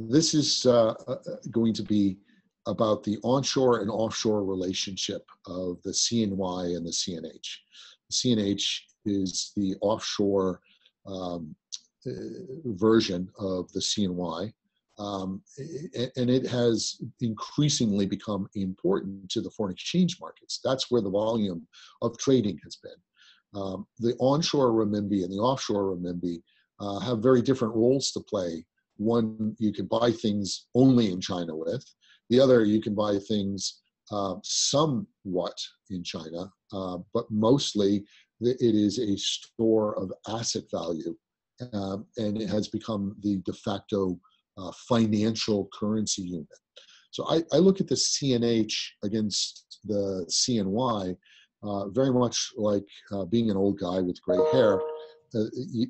This is going to be about the onshore and offshore relationship of the CNY and the CNH. The CNH is the offshore version of the CNY, and it has increasingly become important to the foreign exchange markets. That's where the volume of trading has been. The onshore renminbi and the offshore renminbi have very different roles to play. One, you can buy things only in China with. The other, you can buy things somewhat in China, but mostly it is a store of asset value, and it has become the de facto financial currency unit. So I look at the CNH against the CNY very much like being an old guy with gray hair.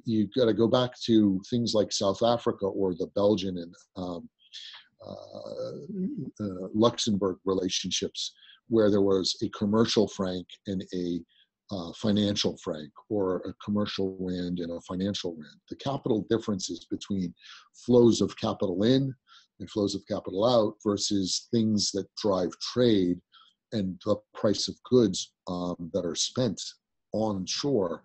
You got to go back to things like South Africa or the Belgian and Luxembourg relationships, where there was a commercial franc and a financial franc, or a commercial rand and a financial rand. The capital differences between flows of capital in and flows of capital out versus things that drive trade and the price of goods that are spent onshore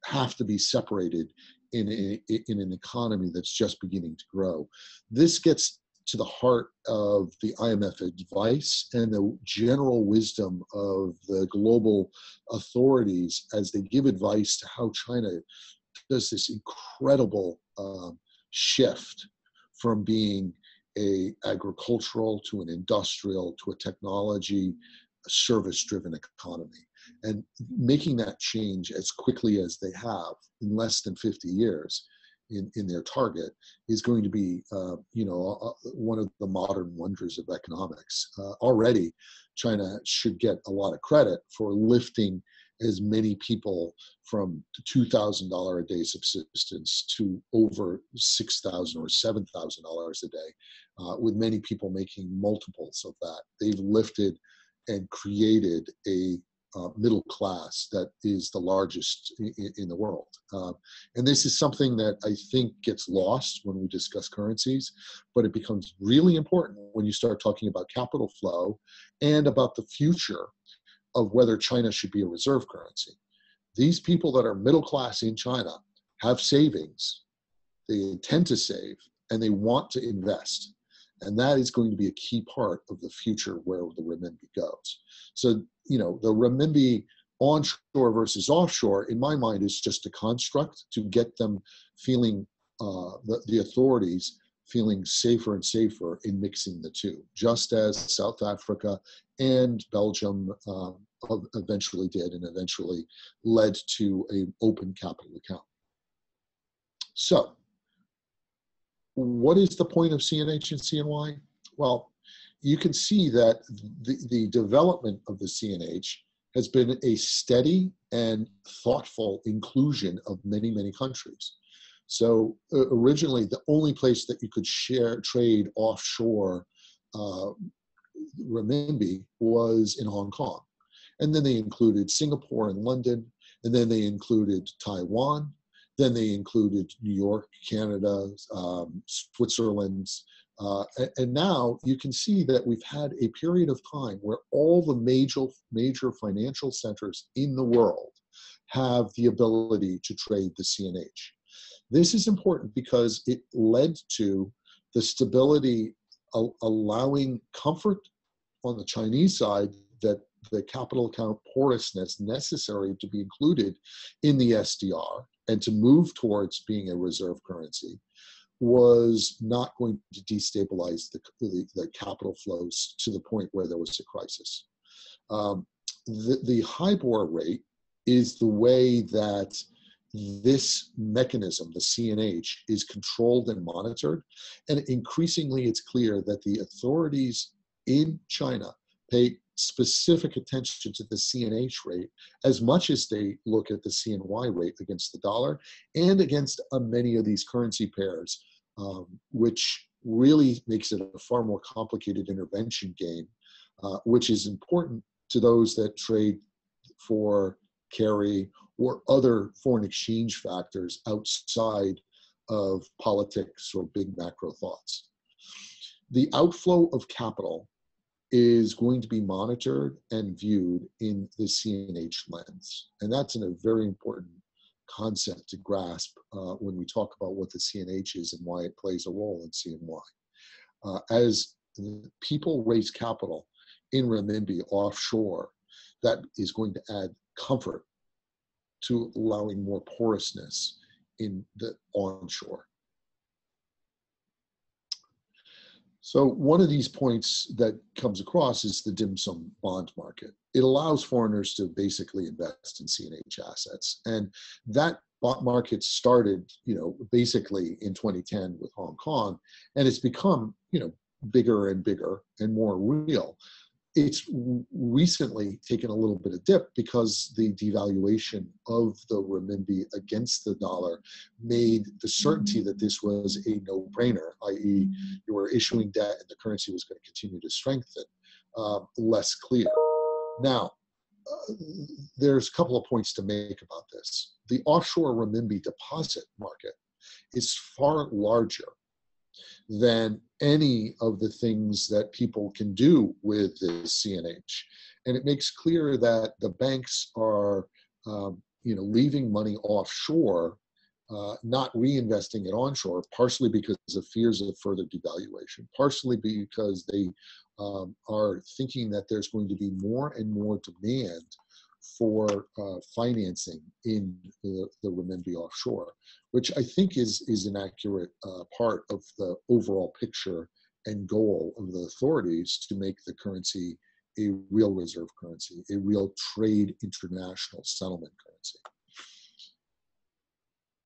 have to be separated in an economy that's just beginning to grow. This gets to the heart of the IMF advice and the general wisdom of the global authorities as they give advice to how China does this incredible shift from being an agricultural to an industrial to a technology, a service-driven economy. And making that change as quickly as they have in less than 50 years in their target is going to be, one of the modern wonders of economics. Already, China should get a lot of credit for lifting as many people from $2,000 a day subsistence to over $6,000 or $7,000 a day, with many people making multiples of that. They've lifted and created a middle class that is the largest in the world. And this is something that I think gets lost when we discuss currencies, but it becomes really important when you start talking about capital flow and about the future of whether China should be a reserve currency. These people that are middle class in China have savings, they intend to save, and they want to invest. And that is going to be a key part of the future where the renminbi goes. So, the renminbi onshore versus offshore, in my mind, is just a construct to get them feeling, the authorities feeling safer and safer in mixing the two, just as South Africa and Belgium eventually did, and eventually led to an open capital account. So, what is the point of CNH and CNY? Well, you can see that the development of the CNH has been a steady and thoughtful inclusion of many, many countries. So originally, the only place that you could trade offshore renminbi was in Hong Kong. And then they included Singapore and London, and then they included Taiwan. Then they included New York, Canada, Switzerland, and now you can see that we've had a period of time where all the major financial centers in the world have the ability to trade the CNH. This is important because it led to the stability, allowing comfort on the Chinese side that the capital account porousness necessary to be included in the SDR and to move towards being a reserve currency was not going to destabilize the capital flows to the point where there was a crisis. The HIBOR rate is the way that this mechanism, the CNH, is controlled and monitored. And increasingly, it's clear that the authorities in China pay specific attention to the CNH rate as much as they look at the CNY rate against the dollar and against many of these currency pairs, which really makes it a far more complicated intervention game, which is important to those that trade for carry or other foreign exchange factors outside of politics or big macro thoughts. The outflow of capital is going to be monitored and viewed in the CNH lens. And that's a very important concept to grasp when we talk about what the CNH is and why it plays a role in CNY. As people raise capital in renminbi offshore, that is going to add comfort to allowing more porousness in the onshore. So one of these points that comes across is the dim sum bond market. It allows foreigners to basically invest in CNH assets. And that bond market started, basically in 2010 with Hong Kong, and it's become, bigger and bigger and more real. It's recently taken a little bit of dip because the devaluation of the renminbi against the dollar made the certainty that this was a no-brainer, i.e. you were issuing debt and the currency was going to continue to strengthen, less clear. Now, there's a couple of points to make about this. The offshore renminbi deposit market is far larger than any of the things that people can do with the CNH. And it makes clear that the banks are, leaving money offshore, not reinvesting it onshore, partially because of fears of further devaluation, partially because they are thinking that there's going to be more and more demand for financing in the renminbi offshore, which I think is an accurate part of the overall picture and goal of the authorities to make the currency a real reserve currency, a real trade international settlement currency.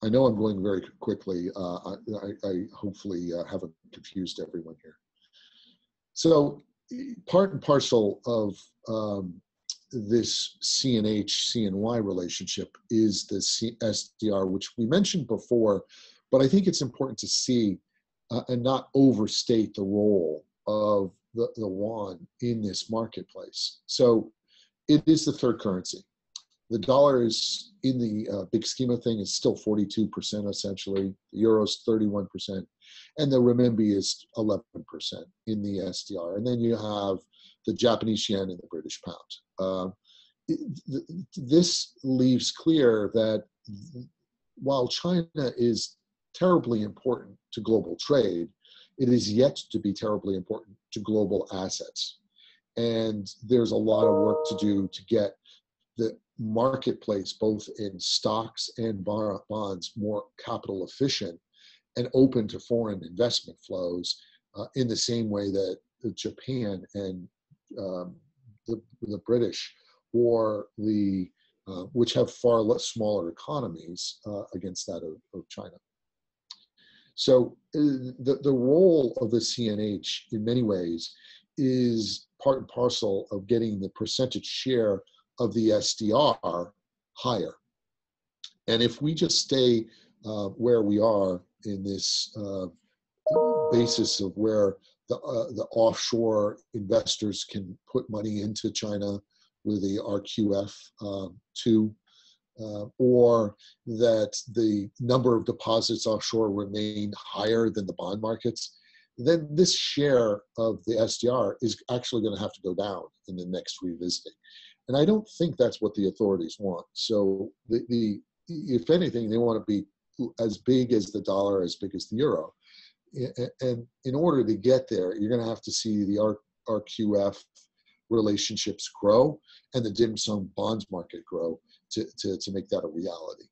I know I'm going very quickly. I hopefully haven't confused everyone here. So part and parcel of this CNH-CNY relationship is the SDR, which we mentioned before, but I think it's important to see and not overstate the role of the yuan in this marketplace. So it is the third currency. The dollar is, in the big scheme of things, is still 42% essentially. The euro is 31%, and the renminbi is 11% in the SDR. And then you have the Japanese yen and the British pound. This leaves clear that while China is terribly important to global trade, it is yet to be terribly important to global assets. And there's a lot of work to do to get the marketplace, both in stocks and bonds, more capital efficient and open to foreign investment flows in the same way that Japan and the British, or the which have far less smaller economies against that of China. So the role of the CNH in many ways is part and parcel of getting the percentage share of the SDR higher. And if we just stay where we are in this basis of where the offshore investors can put money into China with the RQF2, or that the number of deposits offshore remain higher than the bond markets, then this share of the SDR is actually going to have to go down in the next revisiting. And I don't think that's what the authorities want. So if anything, they want to be as big as the dollar, as big as the euro. And in order to get there, you're going to have to see the RQF relationships grow and the dim sum bonds market grow to make that a reality.